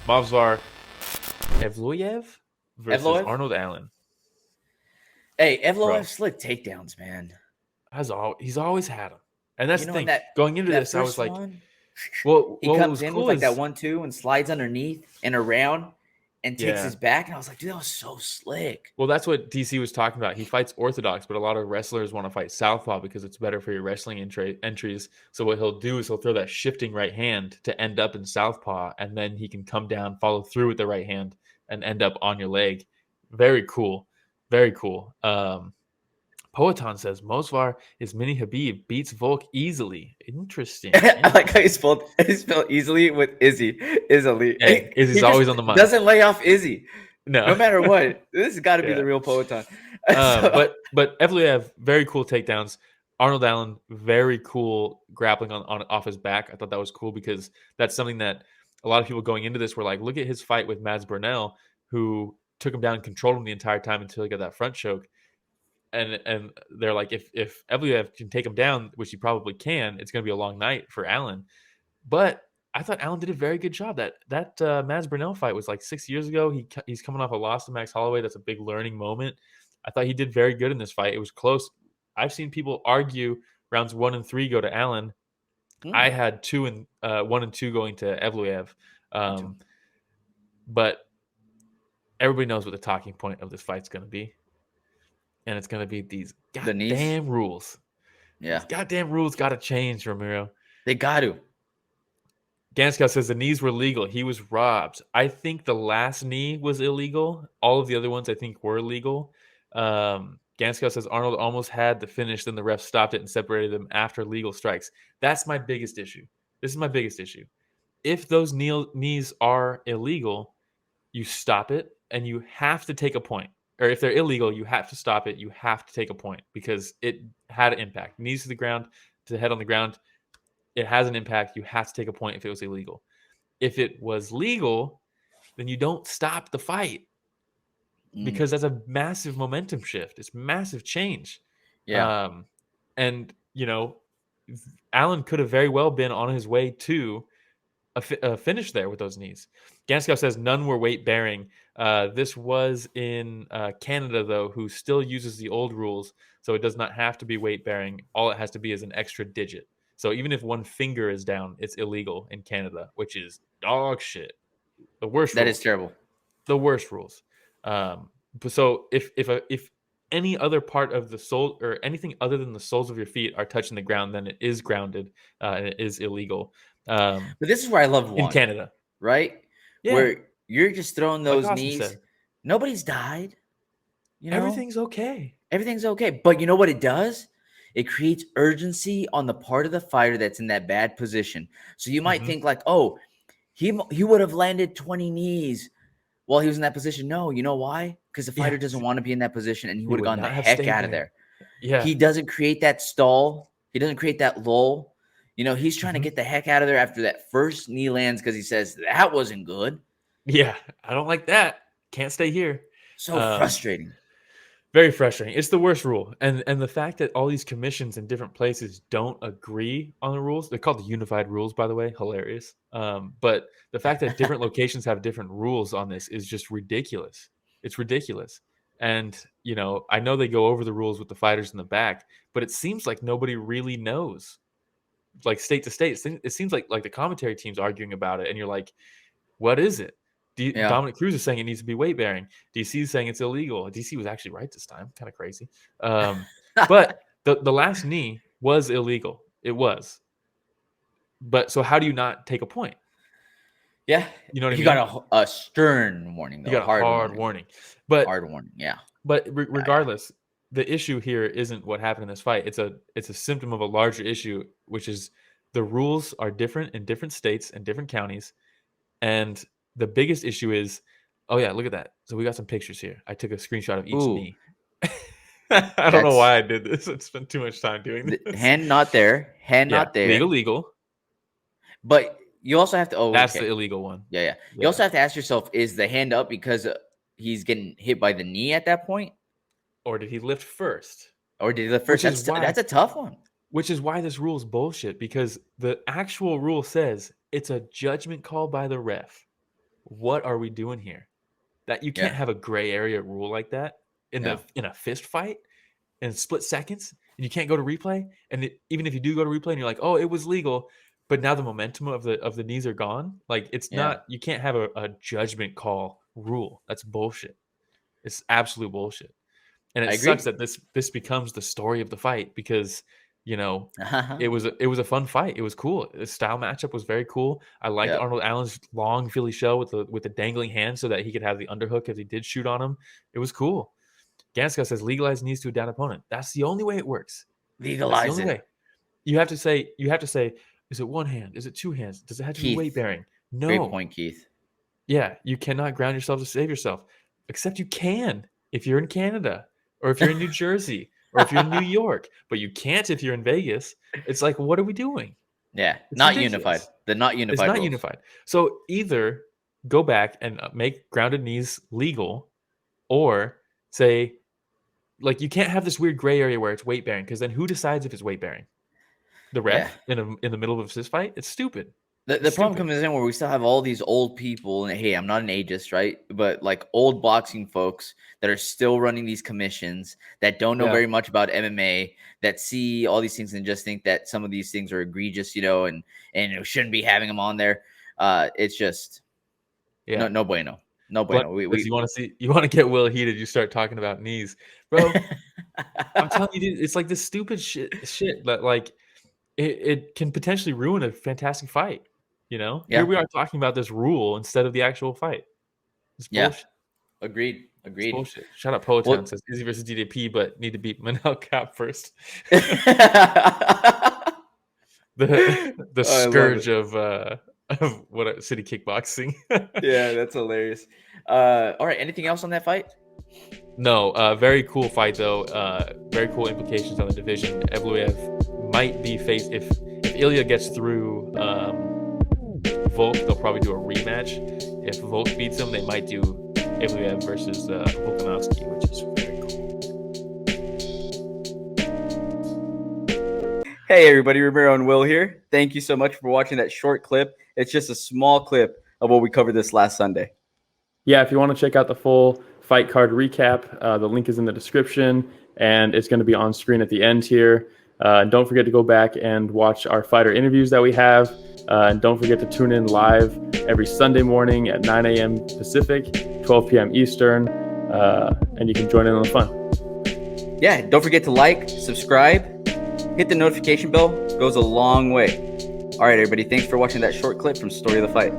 Movsar Evloev versus Evloev? Arnold Allen. Hey, Evloev Bro, slick takedowns, man. he's always had them. And that's You the know, in thing. that Going into that this, I was first like, one, well, he what comes was in with cool like that is, 1-2 and slides underneath and around and takes yeah. his back. And I was like, dude, that was so slick. Well, that's what DC was talking about. He fights orthodox, but a lot of wrestlers want to fight southpaw because it's better for your wrestling entries. So what he'll do is he'll throw that shifting right hand to end up in southpaw, and then he can come down, follow through with the right hand, and end up on your leg. Very cool, very cool. Poeton says Mosvar is mini Habib beats Volk easily. Interesting. I like how he spelled easily with Izzy. Izzy. Hey, He Izzy's just always on the mind. doesn't lay off Izzy. No, No matter what. This has got to be yeah. the real Poeton. So, But Evloev, very cool takedowns. Arnold Allen, very cool grappling on off his back. I thought that was cool because that's something that a lot of people going into this were like, look at his fight with Mads Burnell, who took him down and controlled him the entire time until he got that front choke. And they're like, if Evloev can take him down, which he probably can, it's going to be a long night for Allen. But I thought Allen did a very good job. That Mads Burnell fight was like 6 years ago. He's coming off a loss to Max Holloway. That's a big learning moment. I thought he did very good in this fight. It was close. I've seen people argue rounds 1 and 3 go to Allen. I had 1 and 2 going to Evloev. me too. Um, but everybody knows what the talking point of this fight's going to be, and it's going to be these The knees? goddamn rules. These Yeah. goddamn rules got to change, Ramiro. They got to. Ganskow says the knees were legal. He was robbed. I think the last knee was illegal. All of the other ones I think were legal. Ganskow says Arnold almost had the finish, then the ref stopped it and separated them after legal strikes. That's my biggest issue. This is my biggest issue. If those knees are illegal, you stop it and you have to take a point. Or if they're illegal, you have to stop it. You have to take a point because it had an impact. Knees to the ground, to the head on the ground, it has an impact. You have to take a point if it was illegal. If it was legal, then you don't stop the fight Mm. because that's a massive momentum shift. It's massive change. Yeah. Um, and, Allen could have very well been on his way to a finish there with those knees. Ganskow says none were weight bearing. This was in Canada, though, who still uses the old rules. So it does not have to be weight bearing. All it has to be is an extra digit. So even if one finger is down, it's illegal in Canada, which is dog shit. The worst That is rules. terrible. The worst rules. So if any other part of the sole or anything other than the soles of your feet are touching the ground, then it is grounded and it is illegal But this is where I love in one, Canada. right? Yeah, Where you're just throwing like those Austin knees. said, Nobody's died. You know, everything's okay. everything's okay. But you know what it does? It creates urgency on the part of the fighter that's in that bad position. So you might Mm-hmm. think like, oh, he would have landed 20 knees while he was in that position. No, you know why? Because the Yeah, fighter doesn't want to be in that position and he he would have would gone the not have heck stayed out of there. there. Yeah. He doesn't create that stall. He doesn't create that lull. You know, he's trying to Mm-hmm. get the heck out of there after that first knee lands because he says that wasn't good. Yeah, I don't like that. Can't stay here. So Um, frustrating. Very frustrating. It's the worst rule, and the fact that all these commissions in different places don't agree on the rules. They're called the unified rules, by the way. Hilarious. But the fact that different locations have different rules on this is just ridiculous. It's ridiculous. And I know they go over the rules with the fighters in the back, but it seems like nobody really knows. Like state to state, it seems like the commentary team's arguing about it, and you're like, what is it? Yeah. Dominic Cruz is saying it needs to be weight bearing. DC is saying it's illegal. DC was actually right this time. Kind of crazy. But the last knee was illegal. It was. But so how do you not take a point? Yeah. You know what I He mean? got a stern warning, You though. A got a hard hard warning. warning. But Hard warning. Yeah. Yeah. regardless, the issue here isn't what happened in this fight. It's a symptom of a larger issue, which is the rules are different in different states and different counties. And the biggest issue is, oh yeah, look at that. So we got some pictures here. I took a screenshot of each Ooh, knee. I don't know that's why I did this. I spent too much time doing the this. hand not there. Hand Yeah, not there. legal. But you also have to. Oh, That's the okay. illegal one. Yeah. Yeah. You Yeah. also have to ask yourself, is the hand up because he's getting hit by the knee at that point? Or did he lift first? Or did he lift first? Which is That's why a tough one. this rule is bullshit because the actual rule says it's a judgment call by the ref. what are we doing here? That you can't Yeah. have a gray area rule like that Yeah. in a fist fight in split seconds, and you can't go to replay. And even if you do go to replay, and you're like, oh, it was legal, but now the momentum of the knees are gone. Like it's Yeah. not. You can't have a judgment call rule. That's bullshit. It's absolute bullshit. And it I sucks agree. that this becomes the story of the fight because, you know, it was a fun fight. It was cool. The style matchup was very cool. I liked Yep. Arnold Allen's long Philly shell with the dangling hand so that he could have the underhook if he did shoot on him. It was cool. Ganska says legalize knees to a down opponent. That's the only way it works. That's the Legalize only it. way. You have to say, is it one hand? Is it two hands? Does it have to be weight Keith. bearing? Great No. point, Keith. Yeah, you cannot ground yourself to save yourself. Except you can if you're in Canada or if you're in New Jersey or if you're in New York, but you can't if you're in Vegas. It's like, what are we doing? Yeah. It's Not unified. ridiculous. The not It's unified not rules. unified. So either go back and make grounded knees legal, or say, like, you can't have this weird gray area where it's weight bearing, because then who decides if it's weight bearing? The Yeah. ref in the middle of a fist fight? It's stupid. The It's problem stupid. comes in where we still have all these old people, and hey, I'm not an ageist, right? But like old boxing folks that are still running these commissions that don't know Yeah. very much about MMA, that see all these things and just think that some of these things are egregious, and shouldn't be having them on there. It's just Yeah. no bueno, no Glenn bueno. says you want to get Will heated, you start talking about knees. Bro, I'm telling you, dude, it's like this stupid shit that, like, it can potentially ruin a fantastic fight. Here Yeah, we are talking about this rule instead of the actual fight. It's yeah, bullshit. agreed, It's agreed. bullshit. Shout out Poetown, Well, says Izzy versus DDP, but need to beat Manel Cap first. The I love it. scourge of what city kickboxing. Yeah, that's hilarious. All right, anything else on that fight? No, very cool fight though. Very cool implications on the division. Evloev might be faced if Ilya gets through Volk, they'll probably do a rematch. If Volk beats him, they might do Evloev versus Volkanovski, which is very cool. Hey everybody, Romero and Will here. Thank you so much for watching that short clip. It's just a small clip of what we covered this last Sunday. Yeah, if you want to check out the full fight card recap, the link is in the description, and it's going to be on screen at the end here. And don't forget to go back and watch our fighter interviews that we have. And don't forget to tune in live every Sunday morning at 9 a.m. Pacific, 12 p.m. Eastern, and you can join in on the fun. Yeah, don't forget to like, subscribe, hit the notification bell. It goes a long way. All right, everybody, thanks for watching that short clip from Story of the Fight.